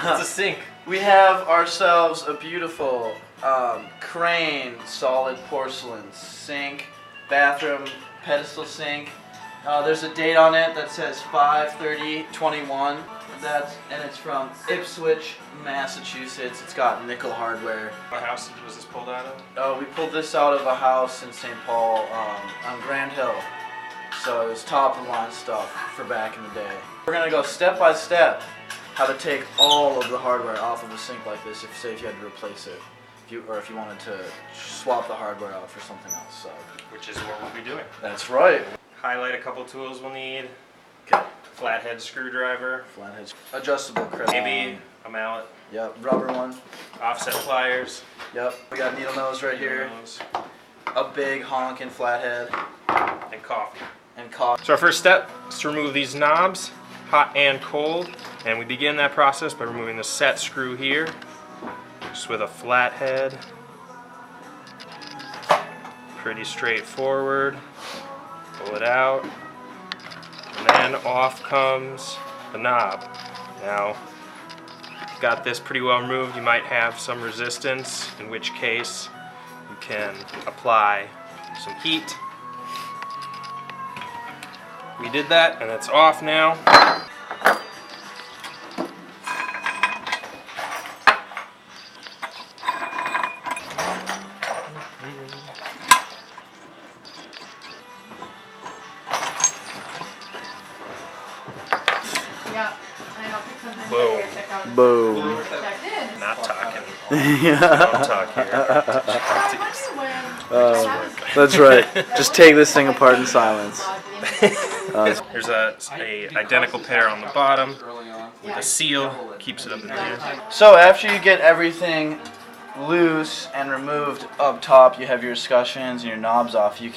It's a sink. We have ourselves a beautiful Crane solid porcelain sink, bathroom pedestal sink. There's a date on it that says 5/30/21. And it's from Ipswich, Massachusetts. It's got nickel hardware. What house was this pulled out of? We pulled this out of a house in St. Paul on Grand Hill. So it was top of the line stuff for back in the day. We're gonna go step by step how to take all of the hardware off of a sink like this. If say if you had to replace it, if you wanted to swap the hardware out for something else. So. Which is what we'll be doing. That's right. Highlight a couple tools we'll need. Okay. Flathead screwdriver. Flathead. Adjustable crimp. Maybe a mallet. Yep. Rubber one. Offset pliers. Yep. We got needle nose right here. A big honking flathead. And coffee. So our first step is to remove these knobs, hot and cold, and we begin that process by removing the set screw here, just with a flathead. Pretty straightforward. Pull it out, and then off comes the knob. Now, you've got this pretty well removed. You might have some resistance, in which case you can apply some heat. We did that, and it's off now. Boom. Boom. Not talking. Don't talk here. That's right. Just take this thing apart in silence. There's a identical pair on the bottom with a seal, keeps it up in there. So after you get everything loose and removed up top, you have your escutcheons and your knobs off. You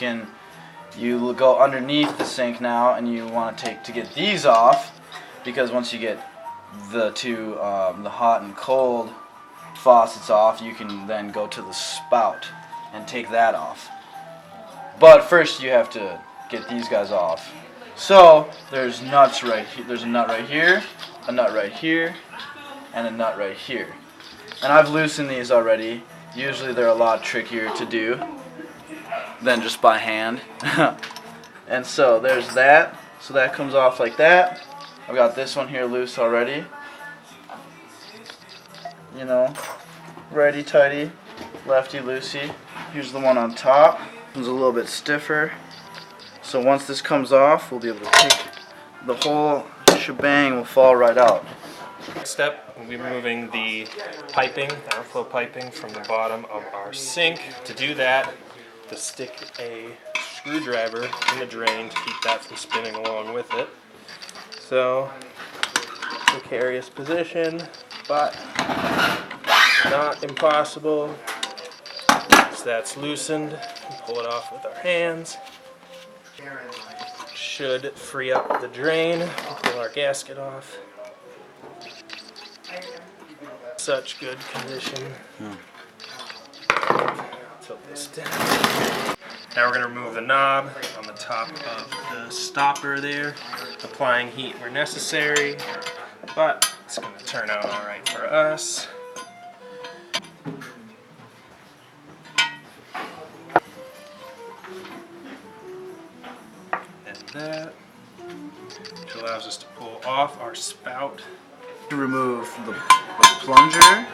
go underneath the sink now, and you want to get these off, because once you get the hot and cold faucets off, you can then go to the spout and take that off. But first you have to get these guys off. So there's nuts right here. There's a nut right here, a nut right here, and a nut right here. And I've loosened these already. Usually they're a lot trickier to do than just by hand. And so there's that. So that comes off like that. I've got this one here loose already. You know, righty tighty, lefty loosey. Here's the one on top. It's a little bit stiffer. So once this comes off, we'll be able to take the whole shebang will fall right out. Next step, we'll be removing the piping, the outflow piping from the bottom of our sink. To do that, to stick a screwdriver in the drain to keep that from spinning along with it. So, precarious position, but not impossible. So that's loosened. We pull it off with our hands. Should free up the drain. Pull our gasket off. Such good condition. Tilt this down. Now we're going to remove the knob on the top of the stopper there, applying heat where necessary, but it's going to turn out alright for us. And that, which allows us to pull off our spout. To remove the plunger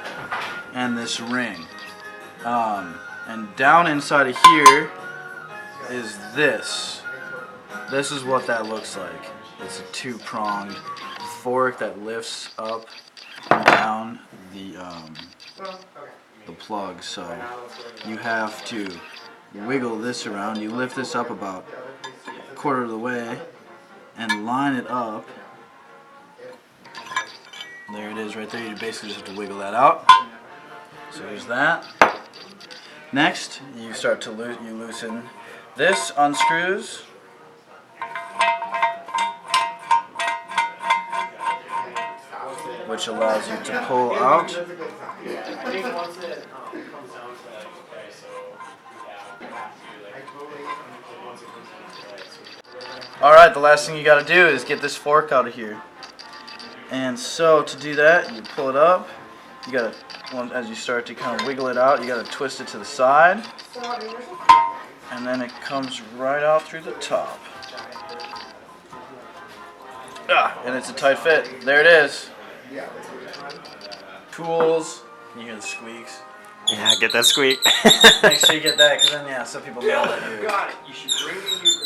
and this ring. And down inside of here is this. This is what that looks like. It's a two-pronged fork that lifts up and down the plug. So you have to wiggle this around. You lift this up about a quarter of the way and line it up. There it is right there. You basically just have to wiggle that out. So there's that. Next, you start to loosen. This unscrews. Which allows you to pull out. Alright, the last thing you gotta do is get this fork out of here. And so to do that, you pull it up. You gotta, as you start to kind of wiggle it out, you gotta twist it to the side. And then it comes right out through the top. And it's a tight fit. There it is. Tools. You hear the squeaks. Yeah, get that squeak. Make sure you get that, because then, yeah, some people know that. You got it. You should bring in your